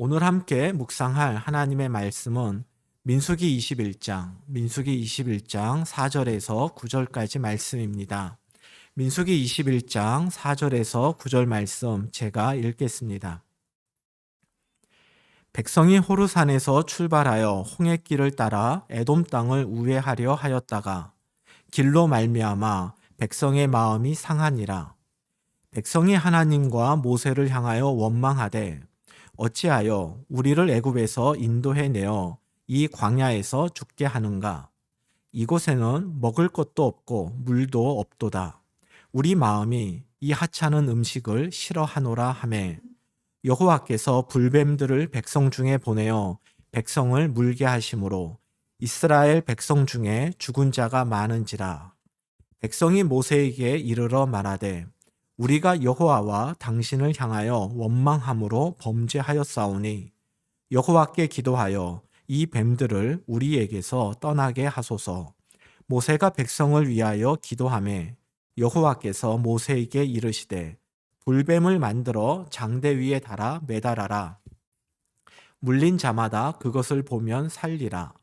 오늘 함께 묵상할 하나님의 말씀은 민수기 21장 4절에서 9절까지 말씀입니다. 민수기 21장 4절에서 9절 말씀 제가 읽겠습니다. 백성이 호르산에서 출발하여 홍해길을 따라 에돔 땅을 우회하려 하였다가 길로 말미암아 백성의 마음이 상하니라. 백성이 하나님과 모세를 향하여 원망하되 어찌하여 우리를 애굽에서 인도해 내어 이 광야에서 죽게 하는가? 이곳에는 먹을 것도 없고 물도 없도다. 우리 마음이 이 하찮은 음식을 싫어하노라 하매 여호와께서 불뱀들을 백성 중에 보내어 백성을 물게 하심으로 이스라엘 백성 중에 죽은 자가 많은지라. 백성이 모세에게 이르러 말하되 우리가 여호와와 당신을 향하여 원망함으로 범죄하였사오니 여호와께 기도하여 이 뱀들을 우리에게서 떠나게 하소서. 모세가 백성을 위하여 기도하매 여호와께서 모세에게 이르시되 불뱀을 만들어 장대 위에 달아 매달아라. 물린 자마다 그것을 보면 살리라.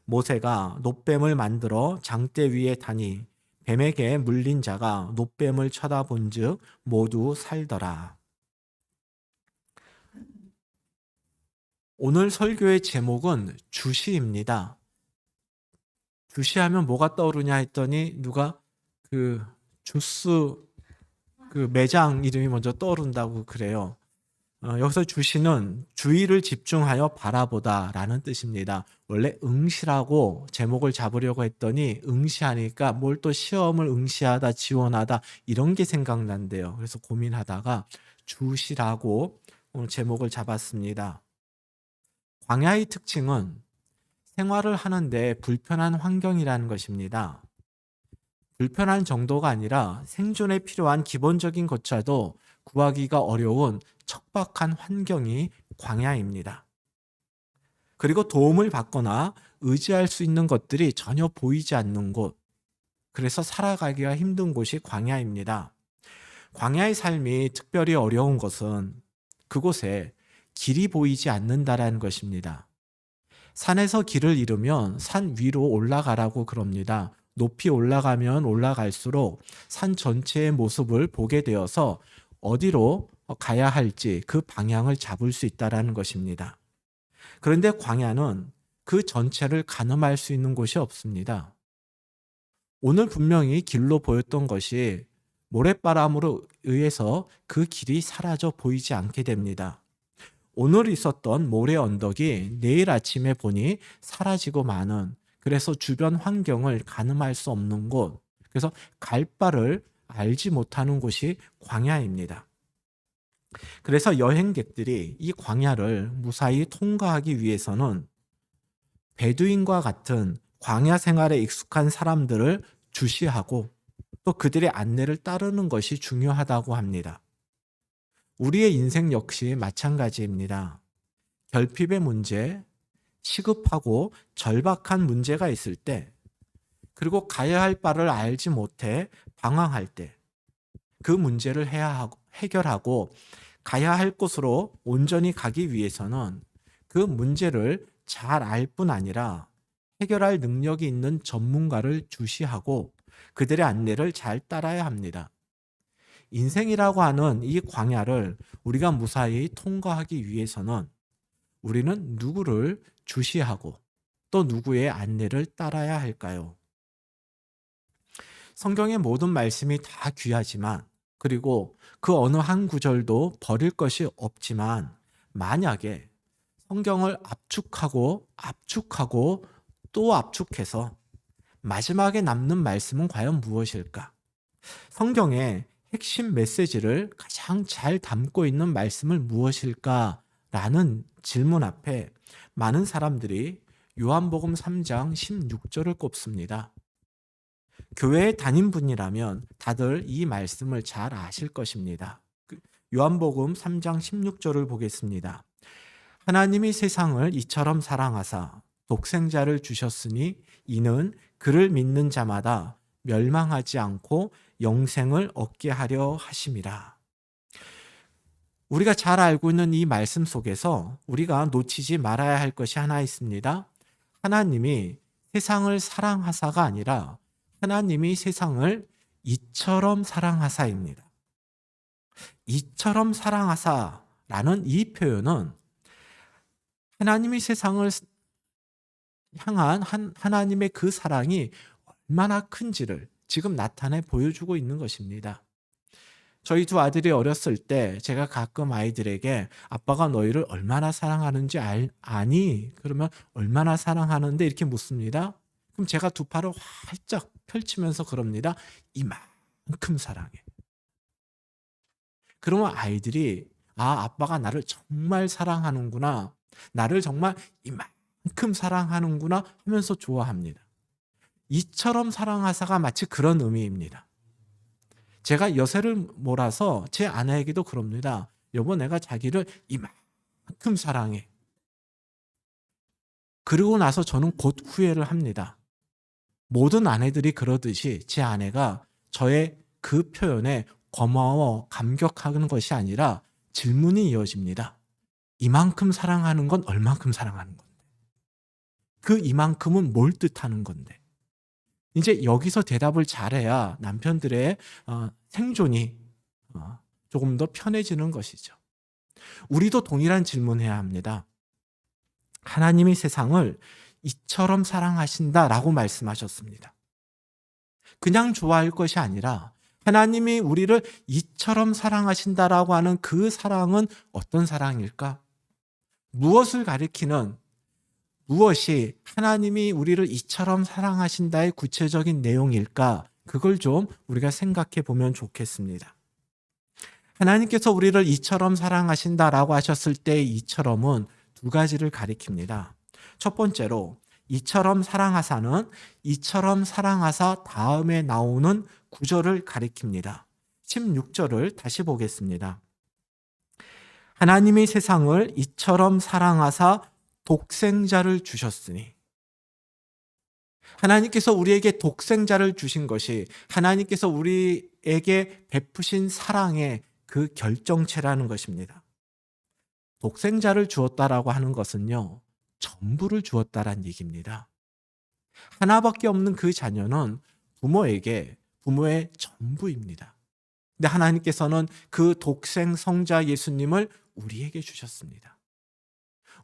모세가 놋뱀을 만들어 장대 위에 다니 뱀에게 물린 자가 놋뱀을 쳐다본즉 모두 살더라. 오늘 설교의 제목은 주시입니다. 주시하면 뭐가 떠오르냐 했더니 누가 그 주스 그 매장 이름이 먼저 떠오른다고 그래요. 여기서 주시는 주의를 집중하여 바라보다라는 뜻입니다. 원래 응시라고 제목을 잡으려고 했더니 응시하니까 뭘 또 시험을 응시하다 지원하다 이런 게 생각난대요. 그래서 고민하다가 주시라고 오늘 제목을 잡았습니다. 광야의 특징은 생활을 하는데 불편한 환경이라는 것입니다. 불편한 정도가 아니라 생존에 필요한 기본적인 것조차도 구하기가 어려운 척박한 환경이 광야입니다. 그리고 도움을 받거나 의지할 수 있는 것들이 전혀 보이지 않는 곳, 그래서 살아가기가 힘든 곳이 광야입니다. 광야의 삶이 특별히 어려운 것은 그곳에 길이 보이지 않는다라는 것입니다. 산에서 길을 잃으면 산 위로 올라가라고 그럽니다. 높이 올라가면 올라갈수록 산 전체의 모습을 보게 되어서 어디로 가야 할지 그 방향을 잡을 수 있다는 것입니다. 그런데 광야는 그 전체를 가늠할 수 있는 곳이 없습니다. 오늘 분명히 길로 보였던 것이 모래바람으로 의해서 그 길이 사라져 보이지 않게 됩니다. 오늘 있었던 모래 언덕이 내일 아침에 보니 사라지고 마는, 그래서 주변 환경을 가늠할 수 없는 곳, 그래서 갈 바를 알지 못하는 곳이 광야입니다. 그래서 여행객들이 이 광야를 무사히 통과하기 위해서는 베두인과 같은 광야 생활에 익숙한 사람들을 주시하고 또 그들의 안내를 따르는 것이 중요하다고 합니다. 우리의 인생 역시 마찬가지입니다. 결핍의 문제, 시급하고 절박한 문제가 있을 때, 그리고 가야 할 바를 알지 못해 방황할 때, 그 문제를 해결하고 가야 할 곳으로 온전히 가기 위해서는 그 문제를 잘 알 뿐 아니라 해결할 능력이 있는 전문가를 주시하고 그들의 안내를 잘 따라야 합니다. 인생이라고 하는 이 광야를 우리가 무사히 통과하기 위해서는 우리는 누구를 주시하고 또 누구의 안내를 따라야 할까요? 성경의 모든 말씀이 다 귀하지만, 그리고 그 어느 한 구절도 버릴 것이 없지만, 만약에 성경을 압축하고 또 압축해서 마지막에 남는 말씀은 과연 무엇일까? 성경의 핵심 메시지를 가장 잘 담고 있는 말씀은 무엇일까? 라는 질문 앞에 많은 사람들이 요한복음 3장 16절을 꼽습니다. 교회에 다닌 분이라면 다들 이 말씀을 잘 아실 것입니다. 요한복음 3장 16절을 보겠습니다. 하나님이 세상을 이처럼 사랑하사 독생자를 주셨으니 이는 그를 믿는 자마다 멸망하지 않고 영생을 얻게 하려 하심이라. 우리가 잘 알고 있는 이 말씀 속에서 우리가 놓치지 말아야 할 것이 하나 있습니다. 하나님이 세상을 사랑하사가 아니라 하나님이 세상을 이처럼 사랑하사입니다. 이처럼 사랑하사라는 이 표현은 하나님이 세상을 향한 하나님의 그 사랑이 얼마나 큰지를 지금 나타내 보여주고 있는 것입니다. 저희 두 아들이 어렸을 때 제가 가끔 아이들에게 아빠가 너희를 얼마나 사랑하는지 아니? 그러면 얼마나 사랑하는데 이렇게 묻습니다. 그럼 제가 두 팔을 활짝 펼치면서 그럽니다. 이만큼 사랑해. 그러면 아이들이 아빠가 나를 정말 사랑하는구나. 나를 정말 이만큼 사랑하는구나 하면서 좋아합니다. 이처럼 사랑하사가 마치 그런 의미입니다. 제가 여세를 몰아서 제 아내에게도 그럽니다. 여보, 내가 자기를 이만큼 사랑해. 그러고 나서 저는 곧 후회를 합니다. 모든 아내들이 그러듯이 제 아내가 저의 그 표현에 고마워, 감격하는 것이 아니라 질문이 이어집니다. 이만큼 사랑하는 건 얼만큼 사랑하는 건데? 그 이만큼은 뭘 뜻하는 건데? 이제 여기서 대답을 잘해야 남편들의 생존이 조금 더 편해지는 것이죠. 우리도 동일한 질문해야 합니다. 하나님이 세상을 이처럼 사랑하신다라고 말씀하셨습니다. 그냥 좋아할 것이 아니라 하나님이 우리를 이처럼 사랑하신다라고 하는 그 사랑은 어떤 사랑일까? 무엇을 가리키는, 무엇이 하나님이 우리를 이처럼 사랑하신다의 구체적인 내용일까? 그걸 좀 우리가 생각해 보면 좋겠습니다. 하나님께서 우리를 이처럼 사랑하신다라고 하셨을 때 이처럼은 두 가지를 가리킵니다. 첫 번째로 이처럼 사랑하사는 이처럼 사랑하사 다음에 나오는 구절을 가리킵니다. 16절을 다시 보겠습니다. 하나님이 세상을 이처럼 사랑하사 독생자를 주셨으니, 하나님께서 우리에게 독생자를 주신 것이 하나님께서 우리에게 베푸신 사랑의 그 결정체라는 것입니다. 독생자를 주었다라고 하는 것은요, 전부를 주었다라는 얘기입니다. 하나밖에 없는 그 자녀는 부모의 전부입니다. 근데 하나님께서는 그 독생 성자 예수님을 우리에게 주셨습니다.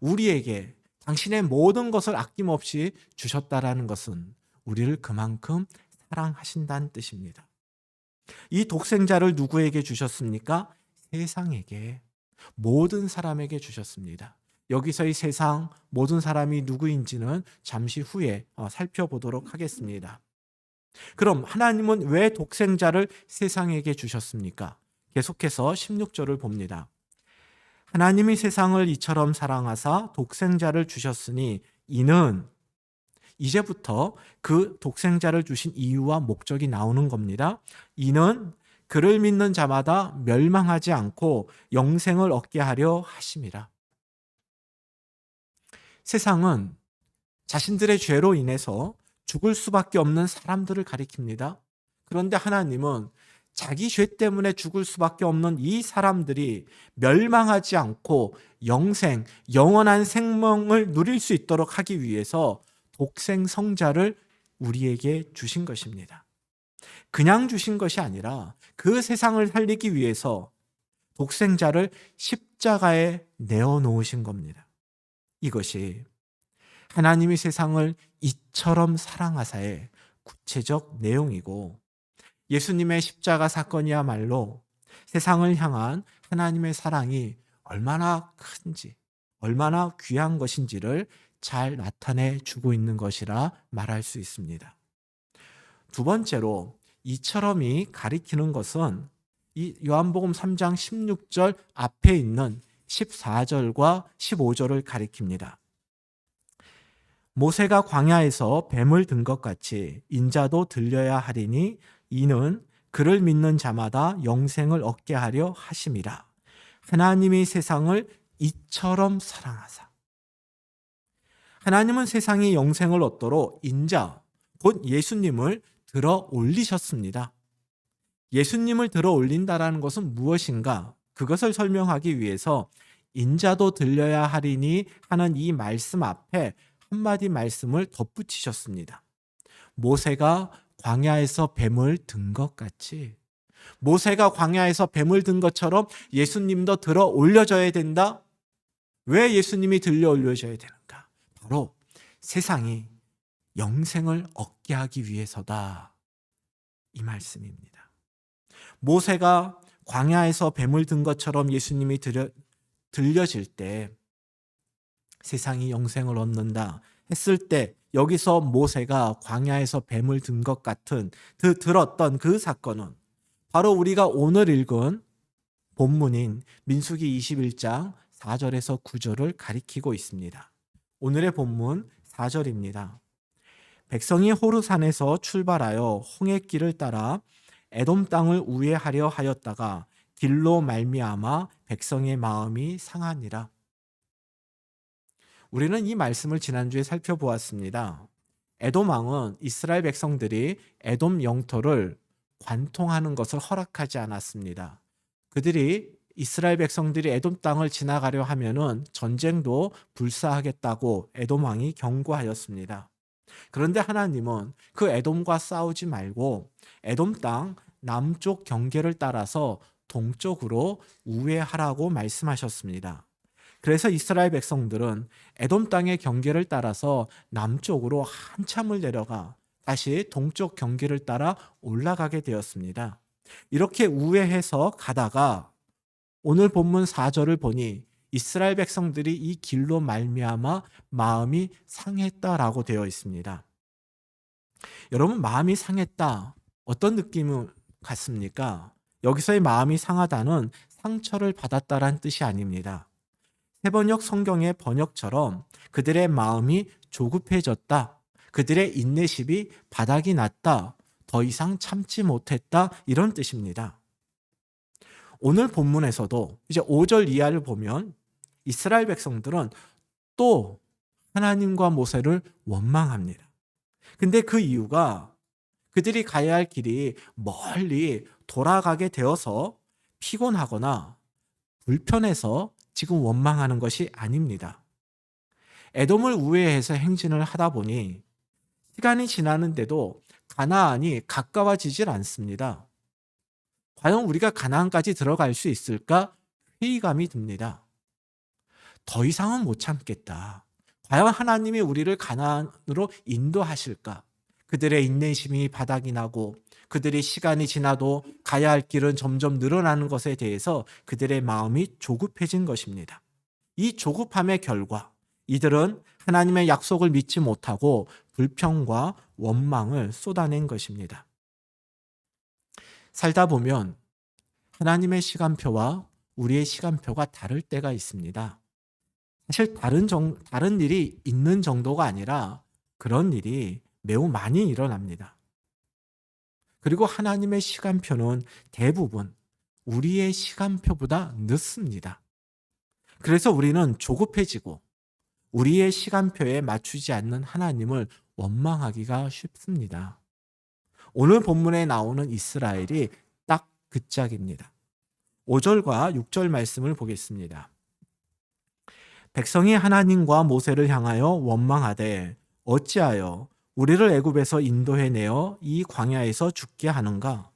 우리에게 당신의 모든 것을 아낌없이 주셨다라는 것은 우리를 그만큼 사랑하신다는 뜻입니다. 이 독생자를 누구에게 주셨습니까? 세상에게, 모든 사람에게 주셨습니다. 여기서의 세상, 모든 사람이 누구인지는 잠시 후에 살펴보도록 하겠습니다. 그럼 하나님은 왜 독생자를 세상에게 주셨습니까? 계속해서 16절을 봅니다. 하나님이 세상을 이처럼 사랑하사 독생자를 주셨으니 이는, 이제부터 그 독생자를 주신 이유와 목적이 나오는 겁니다. 이는 그를 믿는 자마다 멸망하지 않고 영생을 얻게 하려 하심이라. 세상은 자신들의 죄로 인해서 죽을 수밖에 없는 사람들을 가리킵니다. 그런데 하나님은 자기 죄 때문에 죽을 수밖에 없는 이 사람들이 멸망하지 않고 영생, 영원한 생명을 누릴 수 있도록 하기 위해서 독생 성자를 우리에게 주신 것입니다. 그냥 주신 것이 아니라 그 세상을 살리기 위해서 독생자를 십자가에 내어놓으신 겁니다. 이것이 하나님이 세상을 이처럼 사랑하사의 구체적 내용이고, 예수님의 십자가 사건이야말로 세상을 향한 하나님의 사랑이 얼마나 큰지, 얼마나 귀한 것인지를 잘 나타내 주고 있는 것이라 말할 수 있습니다. 두 번째로 이처럼이 가리키는 것은 이 요한복음 3장 16절 앞에 있는 14절과 15절을 가리킵니다. 모세가 광야에서 뱀을 든 것 같이 인자도 들려야 하리니 이는 그를 믿는 자마다 영생을 얻게 하려 하심이라. 하나님이 세상을 이처럼 사랑하사. 하나님은 세상이 영생을 얻도록 인자, 곧 예수님을 들어 올리셨습니다. 예수님을 들어 올린다라는 것은 무엇인가? 그것을 설명하기 위해서 인자도 들려야 하리니 하는 이 말씀 앞에 한마디 말씀을 덧붙이셨습니다. 모세가 광야에서 뱀을 든 것 같이, 모세가 광야에서 뱀을 든 것처럼 예수님도 들어 올려져야 된다. 왜 예수님이 들려 올려져야 되는가? 바로 세상이 영생을 얻게 하기 위해서다. 이 말씀입니다. 모세가 광야에서 뱀을 든 것처럼 예수님이 들려질 때 세상이 영생을 얻는다 했을 때, 여기서 모세가 광야에서 뱀을 든 것 같은 들었던 그 사건은 바로 우리가 오늘 읽은 본문인 민수기 21장 4절에서 9절을 가리키고 있습니다. 오늘의 본문 4절입니다. 백성이 호르산에서 출발하여 홍해길을 따라 에돔 땅을 우회하려 하였다가 길로 말미암아 백성의 마음이 상하니라. 우리는 이 말씀을 지난주에 살펴보았습니다. 에돔 왕은 이스라엘 백성들이 에돔 영토를 관통하는 것을 허락하지 않았습니다. 이스라엘 백성들이 에돔 땅을 지나가려 하면은 전쟁도 불사하겠다고 에돔 왕이 경고하였습니다. 그런데 하나님은 그 에돔과 싸우지 말고 에돔 땅 남쪽 경계를 따라서 동쪽으로 우회하라고 말씀하셨습니다. 그래서 이스라엘 백성들은 에돔 땅의 경계를 따라서 남쪽으로 한참을 내려가 다시 동쪽 경계를 따라 올라가게 되었습니다. 이렇게 우회해서 가다가 오늘 본문 4절을 보니 이스라엘 백성들이 이 길로 말미암아 마음이 상했다라고 되어 있습니다. 여러분, 마음이 상했다, 어떤 느낌 같습니까? 여기서의 마음이 상하다는 상처를 받았다라는 뜻이 아닙니다. 세번역 성경의 번역처럼 그들의 마음이 조급해졌다, 그들의 인내심이 바닥이 났다, 더 이상 참지 못했다, 이런 뜻입니다. 오늘 본문에서도 이제 5절 이하를 보면 이스라엘 백성들은 또 하나님과 모세를 원망합니다. 근데 그 이유가 그들이 가야 할 길이 멀리 돌아가게 되어서 피곤하거나 불편해서 지금 원망하는 것이 아닙니다. 에돔을 우회해서 행진을 하다 보니 시간이 지나는데도 가나안이 가까워지질 않습니다. 과연 우리가 가나안까지 들어갈 수 있을까? 회의감이 듭니다. 더 이상은 못 참겠다. 과연 하나님이 우리를 가나안으로 인도하실까? 그들의 인내심이 바닥이 나고 그들의 시간이 지나도 가야 할 길은 점점 늘어나는 것에 대해서 그들의 마음이 조급해진 것입니다. 이 조급함의 결과 이들은 하나님의 약속을 믿지 못하고 불평과 원망을 쏟아낸 것입니다. 살다 보면 하나님의 시간표와 우리의 시간표가 다를 때가 있습니다. 사실 다른 일이 있는 정도가 아니라 그런 일이 매우 많이 일어납니다. 그리고 하나님의 시간표는 대부분 우리의 시간표보다 늦습니다. 그래서 우리는 조급해지고 우리의 시간표에 맞추지 않는 하나님을 원망하기가 쉽습니다. 오늘 본문에 나오는 이스라엘이 딱 그 짝입니다. 5절과 6절 말씀을 보겠습니다. 백성이 하나님과 모세를 향하여 원망하되 어찌하여 우리를 애굽에서 인도해내어 이 광야에서 죽게 하는가?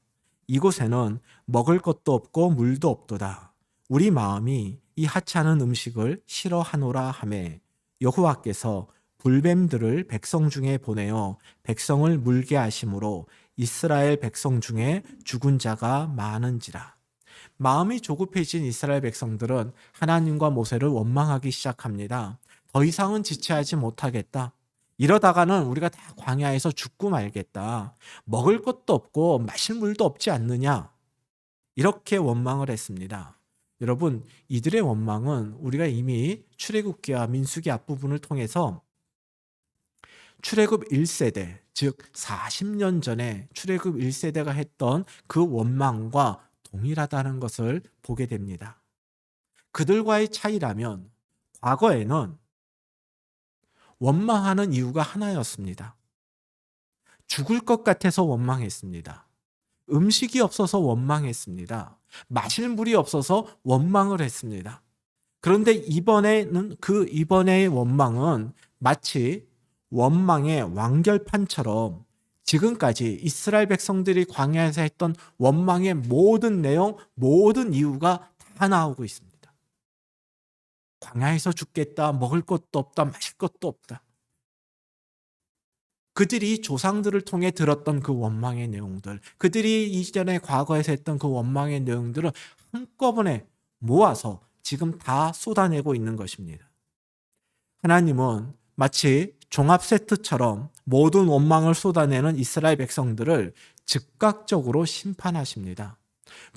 이곳에는 먹을 것도 없고 물도 없도다. 우리 마음이 이 하찮은 음식을 싫어하노라 하매 여호와께서 불뱀들을 백성 중에 보내어 백성을 물게 하심으로 이스라엘 백성 중에 죽은 자가 많은지라. 마음이 조급해진 이스라엘 백성들은 하나님과 모세를 원망하기 시작합니다. 더 이상은 지체하지 못하겠다. 이러다가는 우리가 다 광야에서 죽고 말겠다. 먹을 것도 없고 마실 물도 없지 않느냐. 이렇게 원망을 했습니다. 여러분, 이들의 원망은 우리가 이미 출애굽기와 민수기 앞부분을 통해서 출애굽 1세대, 즉 40년 전에 출애굽 1세대가 했던 그 원망과 동일하다는 것을 보게 됩니다. 그들과의 차이라면 과거에는 원망하는 이유가 하나였습니다. 죽을 것 같아서 원망했습니다. 음식이 없어서 원망했습니다. 마실 물이 없어서 원망을 했습니다. 그런데 이번의 원망은 마치 원망의 완결판처럼 지금까지 이스라엘 백성들이 광야에서 했던 원망의 모든 내용, 모든 이유가 다 나오고 있습니다. 광야에서 죽겠다, 먹을 것도 없다, 마실 것도 없다. 그들이 조상들을 통해 들었던 그 원망의 내용들, 그들이 이전에 과거에서 했던 그 원망의 내용들을 한꺼번에 모아서 지금 다 쏟아내고 있는 것입니다. 하나님은 마치 종합 세트처럼 모든 원망을 쏟아내는 이스라엘 백성들을 즉각적으로 심판하십니다.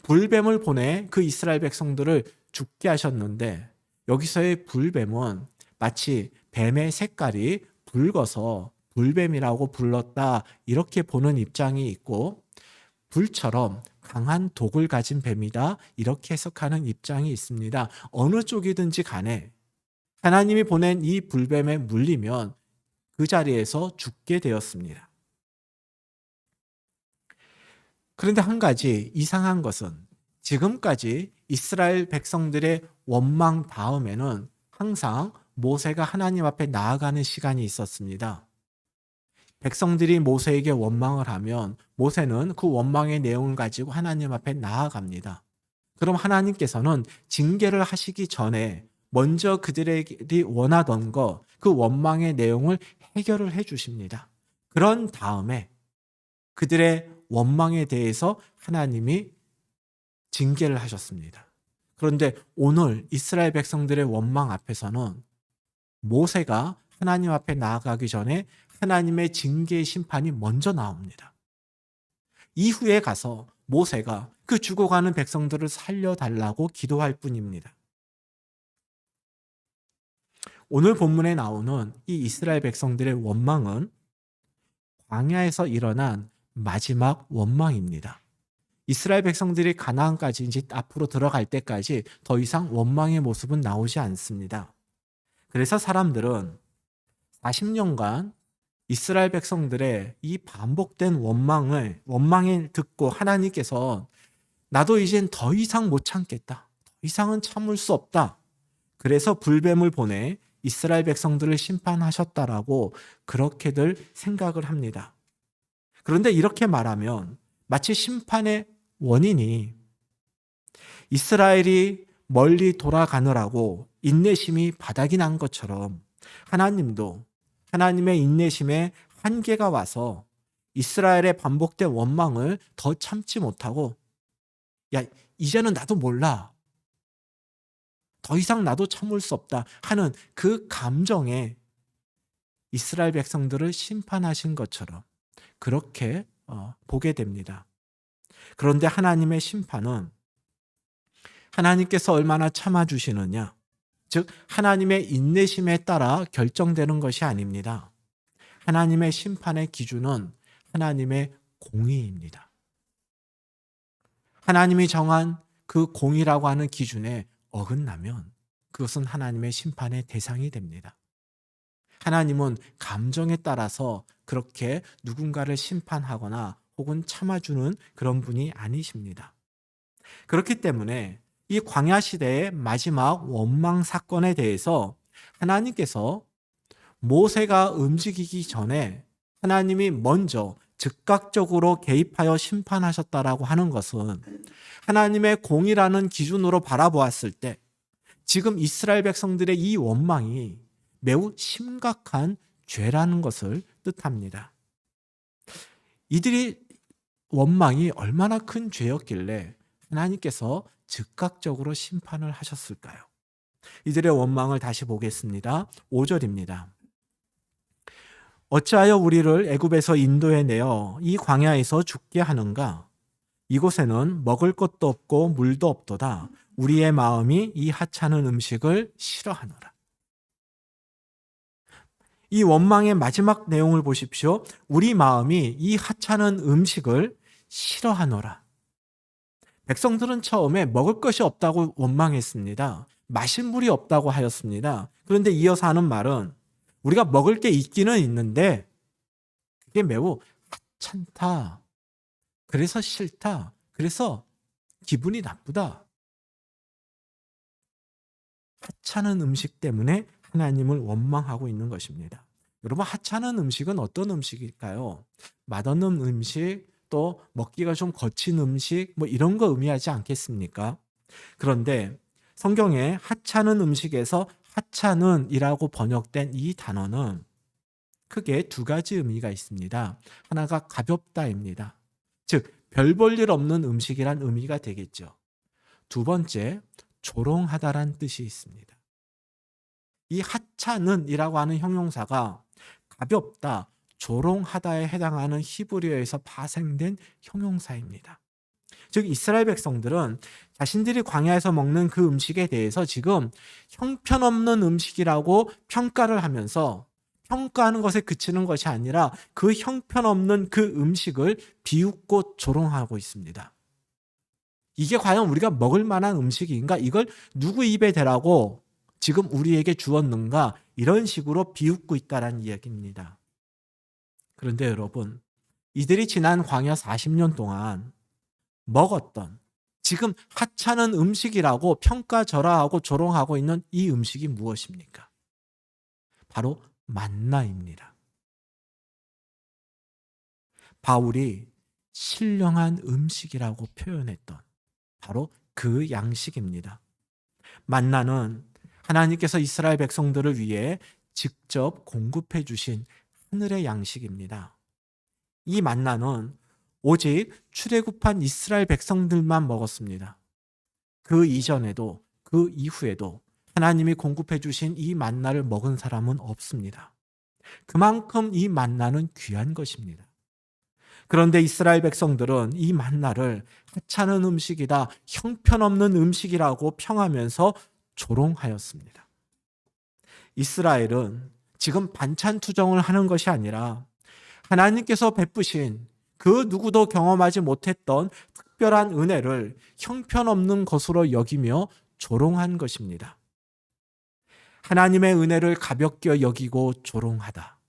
불뱀을 보내 그 이스라엘 백성들을 죽게 하셨는데 여기서의 불뱀은 마치 뱀의 색깔이 붉어서 불뱀이라고 불렀다 이렇게 보는 입장이 있고 불처럼 강한 독을 가진 뱀이다 이렇게 해석하는 입장이 있습니다. 어느 쪽이든지 간에 하나님이 보낸 이 불뱀에 물리면 그 자리에서 죽게 되었습니다. 그런데 한 가지 이상한 것은 지금까지 이스라엘 백성들의 원망 다음에는 항상 모세가 하나님 앞에 나아가는 시간이 있었습니다. 백성들이 모세에게 원망을 하면 모세는 그 원망의 내용을 가지고 하나님 앞에 나아갑니다. 그럼 하나님께서는 징계를 하시기 전에 먼저 그들이 원하던 그 원망의 내용을 해결을 해 주십니다. 그런 다음에 그들의 원망에 대해서 하나님이 징계를 하셨습니다. 그런데 오늘 이스라엘 백성들의 원망 앞에서는 모세가 하나님 앞에 나아가기 전에 하나님의 징계의 심판이 먼저 나옵니다. 이후에 가서 모세가 그 죽어가는 백성들을 살려달라고 기도할 뿐입니다. 오늘 본문에 나오는 이 이스라엘 백성들의 원망은 광야에서 일어난 마지막 원망입니다. 이스라엘 백성들이 가나안까지 이제 앞으로 들어갈 때까지 더 이상 원망의 모습은 나오지 않습니다. 그래서 사람들은 40년간 이스라엘 백성들의 이 반복된 원망을 듣고 하나님께서 나도 이젠 더 이상 못 참겠다. 더 이상은 참을 수 없다. 그래서 불뱀을 보내 이스라엘 백성들을 심판하셨다라고 그렇게들 생각을 합니다. 그런데 이렇게 말하면 마치 심판의 원인이 이스라엘이 멀리 돌아가느라고 인내심이 바닥이 난 것처럼 하나님도 하나님의 인내심에 한계가 와서 이스라엘의 반복된 원망을 더 참지 못하고 야, 이제는 나도 몰라. 더 이상 나도 참을 수 없다 하는 그 감정에 이스라엘 백성들을 심판하신 것처럼 그렇게 보게 됩니다. 그런데 하나님의 심판은 하나님께서 얼마나 참아주시느냐, 즉 하나님의 인내심에 따라 결정되는 것이 아닙니다. 하나님의 심판의 기준은 하나님의 공의입니다. 하나님이 정한 그 공의라고 하는 기준에 어긋나면 그것은 하나님의 심판의 대상이 됩니다. 하나님은 감정에 따라서 그렇게 누군가를 심판하거나 혹은 참아주는 그런 분이 아니십니다. 그렇기 때문에 이 광야 시대의 마지막 원망 사건에 대해서 하나님께서 모세가 움직이기 전에 하나님이 먼저 즉각적으로 개입하여 심판하셨다라고 하는 것은 하나님의 공의라는 기준으로 바라보았을 때 지금 이스라엘 백성들의 이 원망이 매우 심각한 죄라는 것을 뜻합니다. 이들이 원망이 얼마나 큰 죄였길래 하나님께서 즉각적으로 심판을 하셨을까요? 이들의 원망을 다시 보겠습니다. 5절입니다. 어찌하여 우리를 애굽에서 인도해 내어 이 광야에서 죽게 하는가? 이곳에는 먹을 것도 없고 물도 없도다. 우리의 마음이 이 하찮은 음식을 싫어하노라. 이 원망의 마지막 내용을 보십시오. 우리 마음이 이 하찮은 음식을 싫어하노라. 백성들은 처음에 먹을 것이 없다고 원망했습니다. 마실 물이 없다고 하였습니다. 그런데 이어서 하는 말은 우리가 먹을 게 있기는 있는데 그게 매우 하찮다. 그래서 싫다. 그래서 기분이 나쁘다. 하찮은 음식 때문에 하나님을 원망하고 있는 것입니다. 여러분, 하찮은 음식은 어떤 음식일까요? 맛없는 음식, 또 먹기가 좀 거친 음식, 뭐 이런 거 의미하지 않겠습니까? 그런데 성경에 하찮은 음식에서 하찮은이라고 번역된 이 단어는 크게 두 가지 의미가 있습니다. 하나가 가볍다입니다. 즉, 별 볼 일 없는 음식이란 의미가 되겠죠. 두 번째, 조롱하다란 뜻이 있습니다. 이 하찮은이라고 하는 형용사가 가볍다, 조롱하다에 해당하는 히브리어에서 파생된 형용사입니다. 즉, 이스라엘 백성들은 자신들이 광야에서 먹는 그 음식에 대해서 지금 형편없는 음식이라고 평가를 하면서, 평가하는 것에 그치는 것이 아니라 그 형편없는 그 음식을 비웃고 조롱하고 있습니다. 이게 과연 우리가 먹을 만한 음식인가? 이걸 누구 입에 대라고 지금 우리에게 주었는가? 이런 식으로 비웃고 있다는 이야기입니다. 그런데 여러분, 이들이 지난 광야 40년 동안 먹었던, 지금 하찮은 음식이라고 평가절하하고 조롱하고 있는 이 음식이 무엇입니까? 바로 만나입니다. 바울이 신령한 음식이라고 표현했던 바로 그 양식입니다. 만나는 하나님께서 이스라엘 백성들을 위해 직접 공급해 주신 하늘의 양식입니다. 이 만나는 오직 출애굽한 이스라엘 백성들만 먹었습니다. 그 이전에도 그 이후에도 하나님이 공급해 주신 이 만나를 먹은 사람은 없습니다. 그만큼 이 만나는 귀한 것입니다. 그런데 이스라엘 백성들은 이 만나를 하찮은 음식이다, 형편없는 음식이라고 평하면서 조롱하였습니다. 이스라엘은 지금 반찬 투정을 하는 것이 아니라 하나님께서 베푸신 그 누구도 경험하지 못했던 특별한 은혜를 형편없는 것으로 여기며 조롱한 것입니다. 하나님의 은혜를 가볍게 여기고 조롱하다.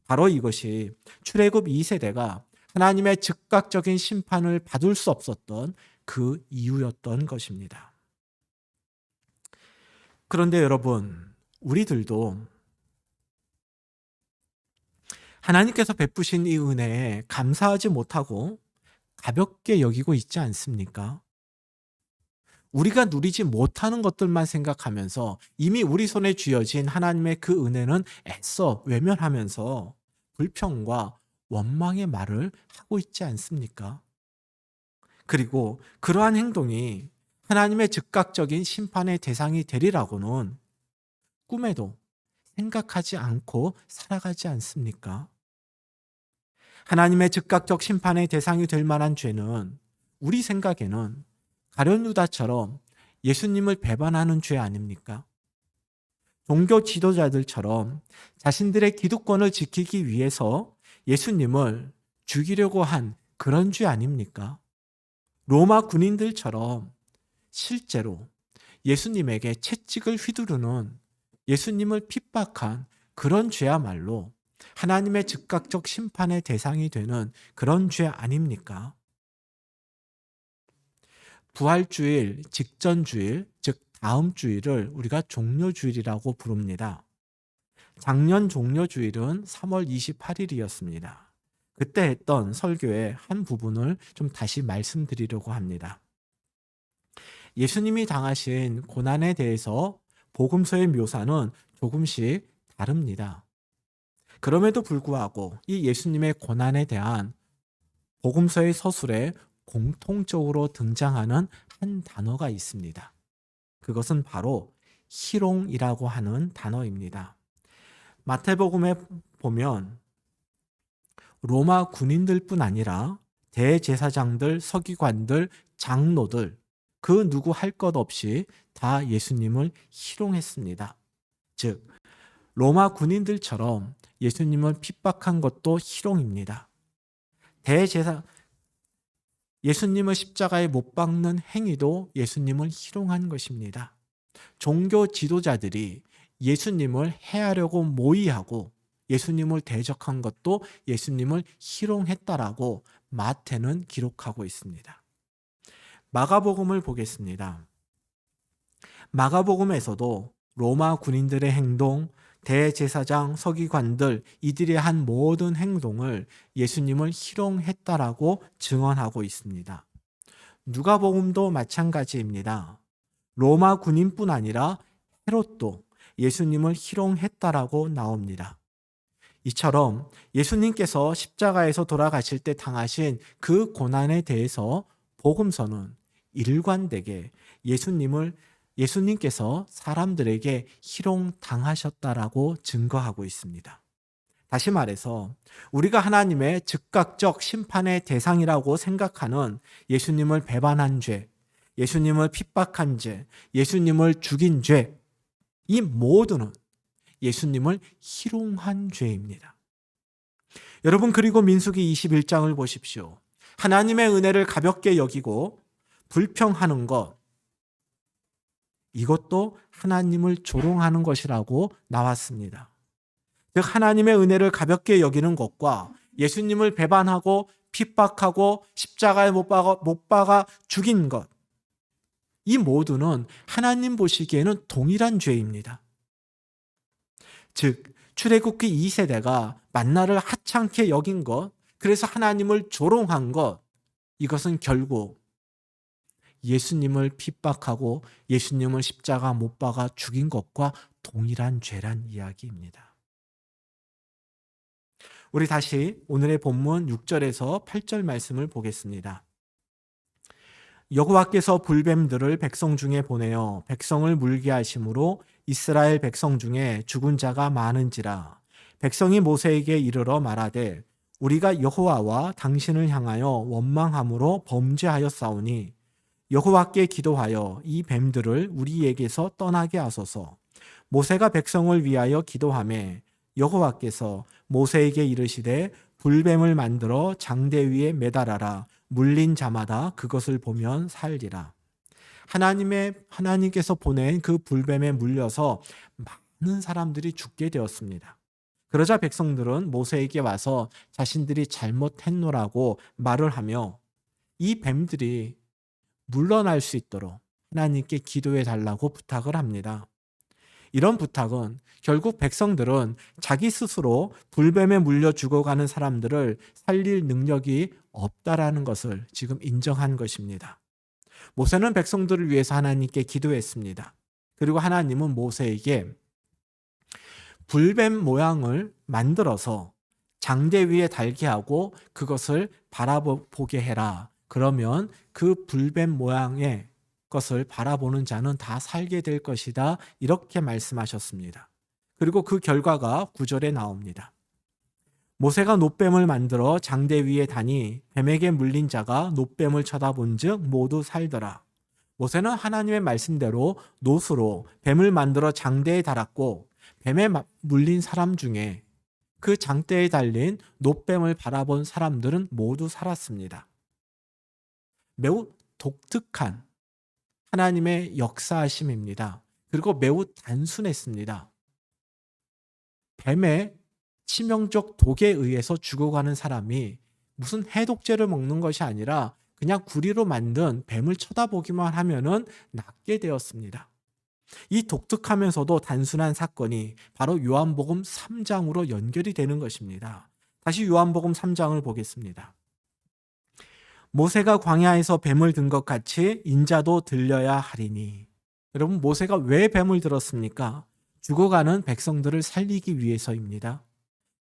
바로 이것이 출애굽 2세대가 하나님의 즉각적인 심판을 받을 수 없었던 그 이유였던 것입니다. 그런데 여러분, 우리들도 하나님께서 베푸신 이 은혜에 감사하지 못하고 가볍게 여기고 있지 않습니까? 우리가 누리지 못하는 것들만 생각하면서 이미 우리 손에 쥐어진 하나님의 그 은혜는 애써 외면하면서 불평과 원망의 말을 하고 있지 않습니까? 그리고 그러한 행동이 하나님의 즉각적인 심판의 대상이 되리라고는 꿈에도 생각하지 않고 살아가지 않습니까? 하나님의 즉각적 심판의 대상이 될 만한 죄는 우리 생각에는 가룟 유다처럼 예수님을 배반하는 죄 아닙니까? 종교 지도자들처럼 자신들의 기득권을 지키기 위해서 예수님을 죽이려고 한 그런 죄 아닙니까? 로마 군인들처럼 실제로 예수님에게 채찍을 휘두르는, 예수님을 핍박한 그런 죄야말로 하나님의 즉각적 심판의 대상이 되는 그런 죄 아닙니까? 부활주일, 직전주일, 즉 다음 주일을 우리가 종료주일이라고 부릅니다. 작년 종료주일은 3월 28일이었습니다. 그때 했던 설교의 한 부분을 좀 다시 말씀드리려고 합니다. 예수님이 당하신 고난에 대해서 복음서의 묘사는 조금씩 다릅니다. 그럼에도 불구하고 이 예수님의 고난에 대한 복음서의 서술에 공통적으로 등장하는 한 단어가 있습니다. 그것은 바로 희롱이라고 하는 단어입니다. 마태복음에 보면 로마 군인들뿐 아니라 대제사장들, 서기관들, 장로들, 그 누구 할 것 없이 다 예수님을 희롱했습니다. 즉, 로마 군인들처럼 예수님을 핍박한 것도 희롱입니다. 예수님을 십자가에 못 박는 행위도 예수님을 희롱한 것입니다. 종교 지도자들이 예수님을 해하려고 모의하고 예수님을 대적한 것도 예수님을 희롱했다라고 마태는 기록하고 있습니다. 마가복음을 보겠습니다. 마가복음에서도 로마 군인들의 행동, 대제사장, 서기관들 이들이 한 모든 행동을 예수님을 희롱했다라고 증언하고 있습니다. 누가복음도 마찬가지입니다. 로마 군인뿐 아니라 헤롯도 예수님을 희롱했다라고 나옵니다. 이처럼 예수님께서 십자가에서 돌아가실 때 당하신 그 고난에 대해서 복음서는 일관되게 예수님께서 사람들에게 희롱당하셨다라고 증거하고 있습니다. 다시 말해서 우리가 하나님의 즉각적 심판의 대상이라고 생각하는 예수님을 배반한 죄, 예수님을 핍박한 죄, 예수님을 죽인 죄, 이 모두는 예수님을 희롱한 죄입니다. 여러분, 그리고 민수기 21장을 보십시오. 하나님의 은혜를 가볍게 여기고 불평하는 것, 이것도 하나님을 조롱하는 것이라고 나왔습니다. 즉 하나님의 은혜를 가볍게 여기는 것과 예수님을 배반하고 핍박하고 십자가에 못 박아 죽인 것, 이 모두는 하나님 보시기에는 동일한 죄입니다. 즉 출애굽기 2세대가 만나를 하찮게 여긴 것, 그래서 하나님을 조롱한 것, 이것은 결국 예수님을 핍박하고 예수님을 십자가 못 박아 죽인 것과 동일한 죄란 이야기입니다. 우리 다시 오늘의 본문 6절에서 8절 말씀을 보겠습니다. 여호와께서 불뱀들을 백성 중에 보내어 백성을 물게 하심으로 이스라엘 백성 중에 죽은 자가 많은지라. 백성이 모세에게 이르러 말하되 우리가 여호와와 당신을 향하여 원망함으로 범죄하였사오니 여호와께 기도하여 이 뱀들을 우리에게서 떠나게 하소서. 모세가 백성을 위하여 기도하매 여호와께서 모세에게 이르시되 불뱀을 만들어 장대 위에 매달아라. 물린 자마다 그것을 보면 살리라. 하나님께서 보낸 그 불뱀에 물려서 많은 사람들이 죽게 되었습니다. 그러자 백성들은 모세에게 와서 자신들이 잘못했노라고 말을 하며 이 뱀들이 물러날 수 있도록 하나님께 기도해 달라고 부탁을 합니다. 이런 부탁은 결국 백성들은 자기 스스로 불뱀에 물려 죽어가는 사람들을 살릴 능력이 없다라는 것을 지금 인정한 것입니다. 모세는 백성들을 위해서 하나님께 기도했습니다. 그리고 하나님은 모세에게 불뱀 모양을 만들어서 장대 위에 달게 하고 그것을 바라보게 해라. 그러면 그 불뱀 모양의 것을 바라보는 자는 다 살게 될 것이다. 이렇게 말씀하셨습니다. 그리고 그 결과가 9절에 나옵니다. 모세가 놋뱀을 만들어 장대 위에 다니 뱀에게 물린 자가 놋뱀을 쳐다본즉 모두 살더라. 모세는 하나님의 말씀대로 놋으로 뱀을 만들어 장대에 달았고 뱀에 물린 사람 중에 그 장대에 달린 놋뱀을 바라본 사람들은 모두 살았습니다. 매우 독특한 하나님의 역사하심입니다. 그리고 매우 단순했습니다. 뱀의 치명적 독에 의해서 죽어가는 사람이 무슨 해독제를 먹는 것이 아니라 그냥 구리로 만든 뱀을 쳐다보기만 하면은 낫게 되었습니다. 이 독특하면서도 단순한 사건이 바로 요한복음 3장으로 연결이 되는 것입니다. 다시 요한복음 3장을 보겠습니다. 모세가 광야에서 뱀을 든 것 같이 인자도 들려야 하리니. 여러분, 모세가 왜 뱀을 들었습니까? 죽어가는 백성들을 살리기 위해서입니다.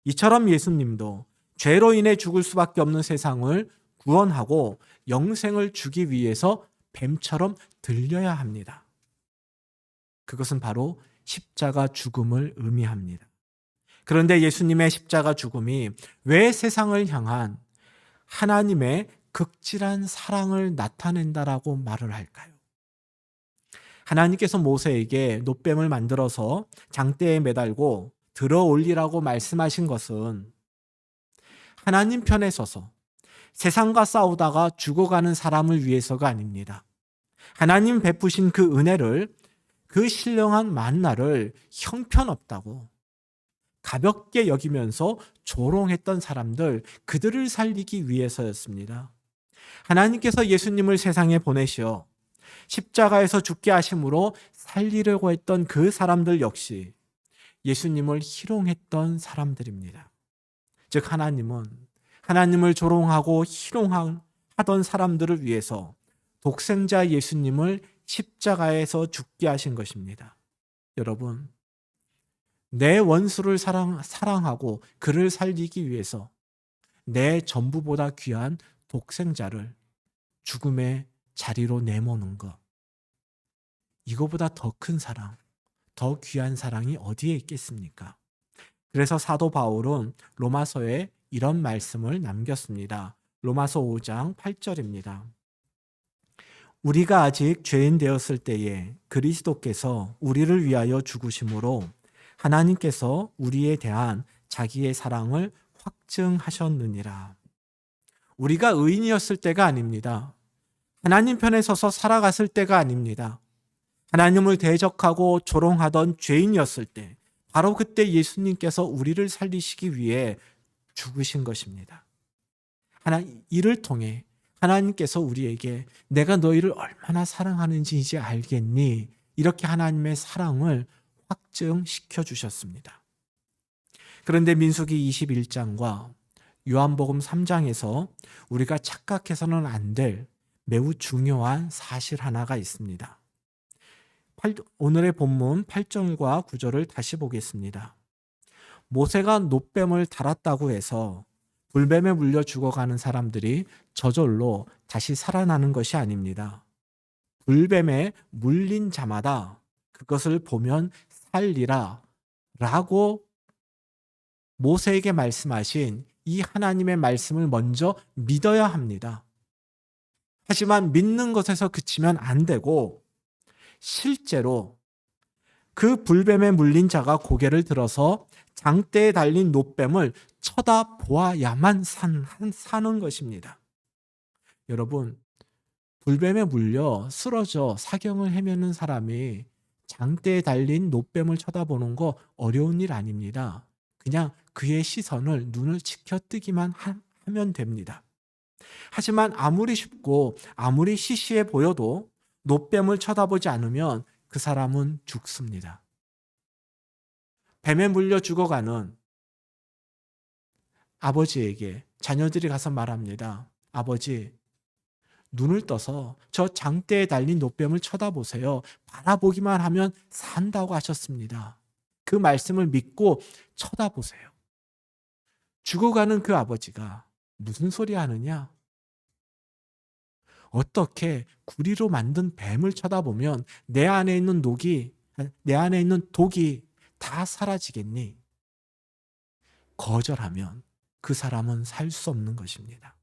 이처럼 예수님도 죄로 인해 죽을 수밖에 없는 세상을 구원하고 영생을 주기 위해서 뱀처럼 들려야 합니다. 그것은 바로 십자가 죽음을 의미합니다. 그런데 예수님의 십자가 죽음이 왜 세상을 향한 하나님의 극진한 사랑을 나타낸다라고 말을 할까요? 하나님께서 모세에게 놋뱀을 만들어서 장대에 매달고 들어 올리라고 말씀하신 것은 하나님 편에 서서 세상과 싸우다가 죽어가는 사람을 위해서가 아닙니다. 하나님 베푸신 그 은혜를, 그 신령한 만나를 형편없다고, 가볍게 여기면서 조롱했던 사람들, 그들을 살리기 위해서였습니다. 하나님께서 예수님을 세상에 보내시어 십자가에서 죽게 하심으로 살리려고 했던 그 사람들 역시 예수님을 희롱했던 사람들입니다. 즉 하나님은 하나님을 조롱하고 희롱하던 사람들을 위해서 독생자 예수님을 십자가에서 죽게 하신 것입니다. 여러분, 내 원수를 사랑하고 그를 살리기 위해서 내 전부보다 귀한 독생자를 죽음의 자리로 내모는 것, 이거보다 더 큰 사랑, 더 귀한 사랑이 어디에 있겠습니까? 그래서 사도 바울은 로마서에 이런 말씀을 남겼습니다. 로마서 5장 8절입니다. 우리가 아직 죄인 되었을 때에 그리스도께서 우리를 위하여 죽으심으로 하나님께서 우리에 대한 자기의 사랑을 확증하셨느니라. 우리가 의인이었을 때가 아닙니다. 하나님 편에 서서 살아갔을 때가 아닙니다. 하나님을 대적하고 조롱하던 죄인이었을 때, 바로 그때 예수님께서 우리를 살리시기 위해 죽으신 것입니다. 이를 통해 하나님께서 우리에게 내가 너희를 얼마나 사랑하는지 이제 알겠니? 이렇게 하나님의 사랑을 확증시켜 주셨습니다. 그런데 민수기 21장과 요한복음 3장에서 우리가 착각해서는 안 될 매우 중요한 사실 하나가 있습니다. 오늘의 본문 8절과 9절을 다시 보겠습니다. 모세가 놋뱀을 달았다고 해서 불뱀에 물려 죽어가는 사람들이 저절로 다시 살아나는 것이 아닙니다. 불뱀에 물린 자마다 그것을 보면 살리라 라고 모세에게 말씀하신 이 하나님의 말씀을 먼저 믿어야 합니다. 하지만 믿는 것에서 그치면 안 되고 실제로 그 불뱀에 물린 자가 고개를 들어서 장대에 달린 놋뱀을 쳐다보아야만 사는 것입니다. 여러분, 불뱀에 물려 쓰러져 사경을 헤매는 사람이 장대에 달린 놋뱀을 쳐다보는 거 어려운 일 아닙니다. 그냥 그의 시선을 눈을 치켜뜨기만 하면 됩니다. 하지만 아무리 쉽고 아무리 시시해 보여도 놋뱀을 쳐다보지 않으면 그 사람은 죽습니다. 뱀에 물려 죽어가는 아버지에게 자녀들이 가서 말합니다. 아버지, 눈을 떠서 저 장대에 달린 놋뱀을 쳐다보세요. 바라보기만 하면 산다고 하셨습니다. 그 말씀을 믿고 쳐다보세요. 죽어가는 그 아버지가 무슨 소리 하느냐? 어떻게 구리로 만든 뱀을 쳐다보면 내 안에 있는 독이 다 사라지겠니? 거절하면 그 사람은 살 수 없는 것입니다.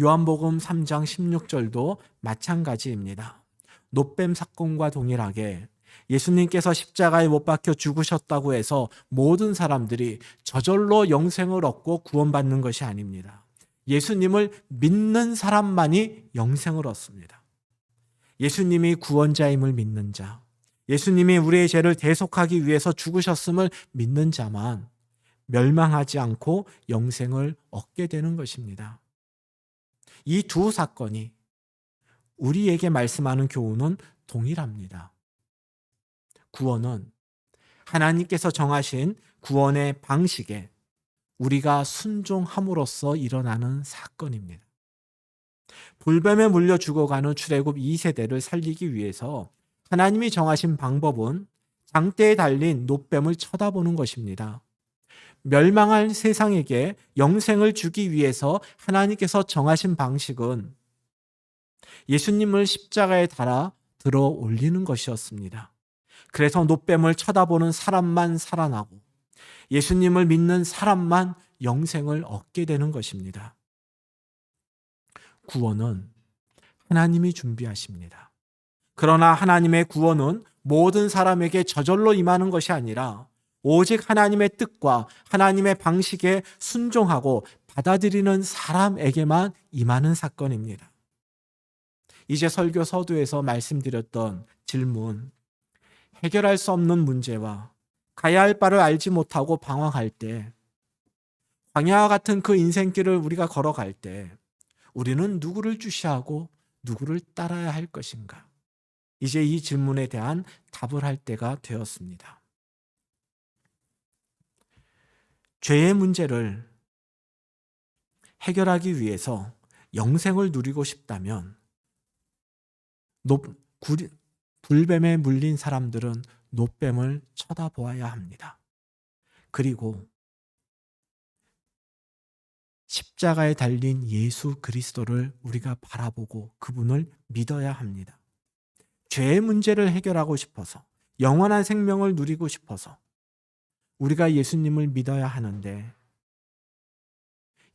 요한복음 3장 16절도 마찬가지입니다. 놋뱀 사건과 동일하게 예수님께서 십자가에 못 박혀 죽으셨다고 해서 모든 사람들이 저절로 영생을 얻고 구원받는 것이 아닙니다. 예수님을 믿는 사람만이 영생을 얻습니다. 예수님이 구원자임을 믿는 자, 예수님이 우리의 죄를 대속하기 위해서 죽으셨음을 믿는 자만 멸망하지 않고 영생을 얻게 되는 것입니다. 이 두 사건이 우리에게 말씀하는 교훈은 동일합니다. 구원은 하나님께서 정하신 구원의 방식에 우리가 순종함으로써 일어나는 사건입니다. 불뱀에 물려 죽어가는 출애굽 2세대를 살리기 위해서 하나님이 정하신 방법은 장대에 달린 놋뱀을 쳐다보는 것입니다. 멸망할 세상에게 영생을 주기 위해서 하나님께서 정하신 방식은 예수님을 십자가에 달아 들어 올리는 것이었습니다. 그래서 놋뱀을 쳐다보는 사람만 살아나고 예수님을 믿는 사람만 영생을 얻게 되는 것입니다. 구원은 하나님이 준비하십니다. 그러나 하나님의 구원은 모든 사람에게 저절로 임하는 것이 아니라 오직 하나님의 뜻과 하나님의 방식에 순종하고 받아들이는 사람에게만 임하는 사건입니다. 이제 설교 서두에서 말씀드렸던 질문, 해결할 수 없는 문제와 가야 할 바를 알지 못하고 방황할 때, 광야와 같은 그 인생길을 우리가 걸어갈 때 우리는 누구를 주시하고 누구를 따라야 할 것인가? 이제 이 질문에 대한 답을 할 때가 되었습니다. 죄의 문제를 해결하기 위해서 영생을 누리고 싶다면 불뱀에 물린 사람들은 놋뱀을 쳐다보아야 합니다. 그리고 십자가에 달린 예수 그리스도를 우리가 바라보고 그분을 믿어야 합니다. 죄의 문제를 해결하고 싶어서, 영원한 생명을 누리고 싶어서 우리가 예수님을 믿어야 하는데,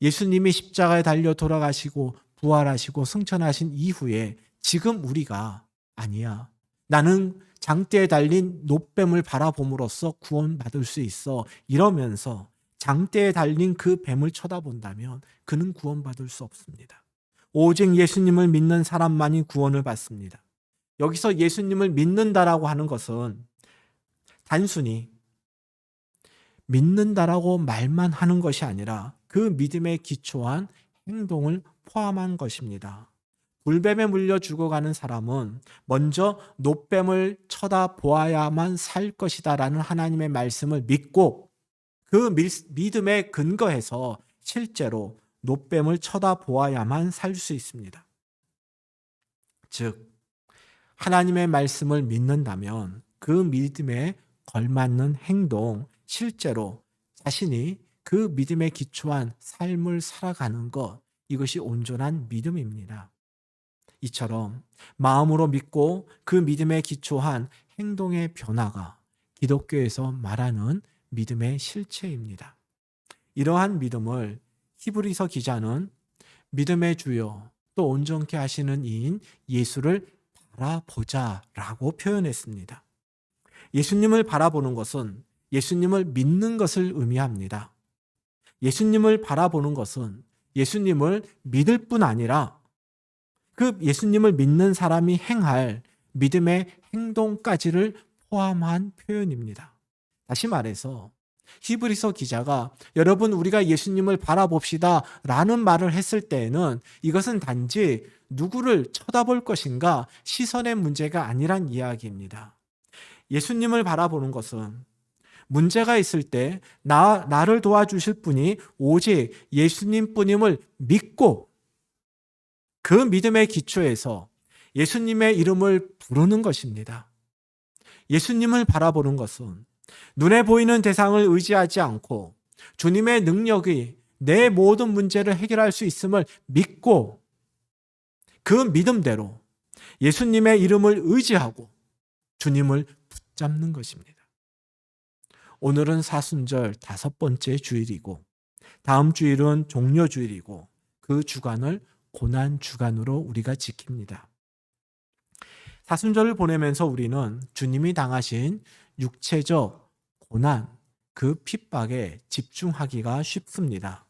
예수님이 십자가에 달려 돌아가시고 부활하시고 승천하신 이후에 지금 우리가 아니야, 나는 장대에 달린 놋뱀을 바라봄으로써 구원받을 수 있어, 이러면서 장대에 달린 그 뱀을 쳐다본다면 그는 구원받을 수 없습니다. 오직 예수님을 믿는 사람만이 구원을 받습니다. 여기서 예수님을 믿는다라고 하는 것은 단순히 믿는다라고 말만 하는 것이 아니라 그 믿음에 기초한 행동을 포함한 것입니다. 불뱀에 물려 죽어가는 사람은 먼저 놋뱀을 쳐다보아야만 살 것이다라는 하나님의 말씀을 믿고 그 믿음에 근거해서 실제로 놋뱀을 쳐다보아야만 살 수 있습니다. 즉, 하나님의 말씀을 믿는다면 그 믿음에 걸맞는 행동, 실제로 자신이 그 믿음에 기초한 삶을 살아가는 것, 이것이 온전한 믿음입니다. 이처럼 마음으로 믿고 그 믿음에 기초한 행동의 변화가 기독교에서 말하는 믿음의 실체입니다. 이러한 믿음을 히브리서 기자는 믿음의 주요 또 온전케 하시는 이인 예수를 바라보자라고 표현했습니다. 예수님을 바라보는 것은 예수님을 믿는 것을 의미합니다. 예수님을 바라보는 것은 예수님을 믿을 뿐 아니라 그 예수님을 믿는 사람이 행할 믿음의 행동까지를 포함한 표현입니다. 다시 말해서 히브리서 기자가 여러분 우리가 예수님을 바라봅시다 라는 말을 했을 때에는 이것은 단지 누구를 쳐다볼 것인가 시선의 문제가 아니란 이야기입니다. 예수님을 바라보는 것은 문제가 있을 때 나를 도와주실 분이 오직 예수님뿐임을 믿고 그 믿음의 기초에서 예수님의 이름을 부르는 것입니다. 예수님을 바라보는 것은 눈에 보이는 대상을 의지하지 않고 주님의 능력이 내 모든 문제를 해결할 수 있음을 믿고 그 믿음대로 예수님의 이름을 의지하고 주님을 붙잡는 것입니다. 오늘은 사순절 5번째 주일이고 다음 주일은 종려주일이고 그 주간을 고난주간으로 우리가 지킵니다. 사순절을 보내면서 우리는 주님이 당하신 육체적 고난, 그 핍박에 집중하기가 쉽습니다.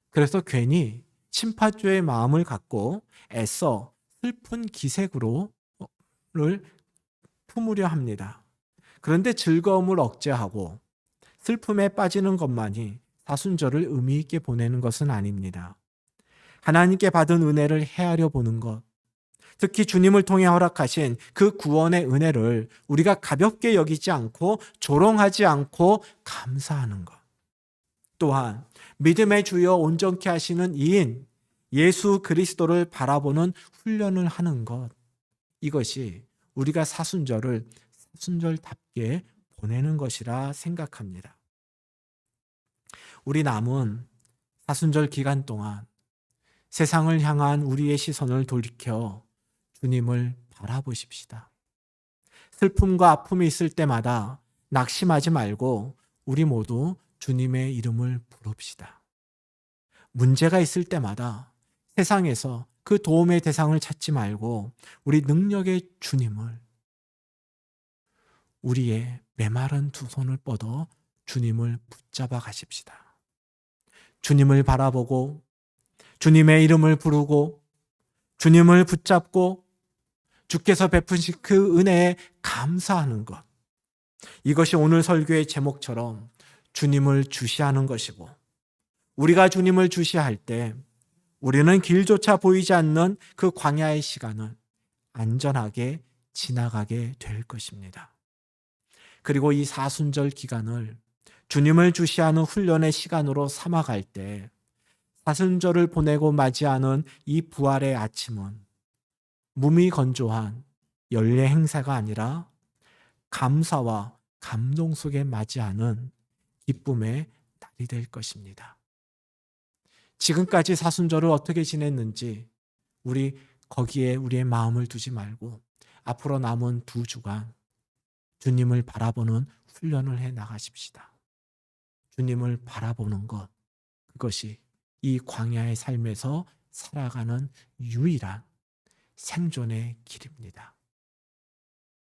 그래서 괜히 심파죄의 마음을 갖고 애써 슬픈 기색으로를 품으려 합니다. 그런데 즐거움을 억제하고 슬픔에 빠지는 것만이 사순절을 의미 있게 보내는 것은 아닙니다. 하나님께 받은 은혜를 헤아려 보는 것, 특히 주님을 통해 허락하신 그 구원의 은혜를 우리가 가볍게 여기지 않고 조롱하지 않고 감사하는 것, 또한 믿음의 주여 온전케 하시는 이인 예수 그리스도를 바라보는 훈련을 하는 것, 이것이 우리가 사순절을 사순절답게 보내는 것이라 생각합니다. 우리 남은 사순절 기간 동안 세상을 향한 우리의 시선을 돌이켜 주님을 바라보십시다. 슬픔과 아픔이 있을 때마다 낙심하지 말고 우리 모두 주님의 이름을 부릅시다. 문제가 있을 때마다 세상에서 그 도움의 대상을 찾지 말고 우리 능력의 주님을, 우리의 메마른 두 손을 뻗어 주님을 붙잡아 가십시다. 주님을 바라보고 주님의 이름을 부르고 주님을 붙잡고 주께서 베푸신 그 은혜에 감사하는 것, 이것이 오늘 설교의 제목처럼 주님을 주시하는 것이고, 우리가 주님을 주시할 때 우리는 길조차 보이지 않는 그 광야의 시간을 안전하게 지나가게 될 것입니다. 그리고 이 사순절 기간을 주님을 주시하는 훈련의 시간으로 삼아갈 때 사순절을 보내고 맞이하는 이 부활의 아침은 무미건조한 연례 행사가 아니라 감사와 감동 속에 맞이하는 기쁨의 날이 될 것입니다. 지금까지 사순절을 어떻게 지냈는지 우리 거기에 우리의 마음을 두지 말고 앞으로 남은 2주간 주님을 바라보는 훈련을 해 나가십시다. 주님을 바라보는 것, 그것이 이 광야의 삶에서 살아가는 유일한 생존의 길입니다.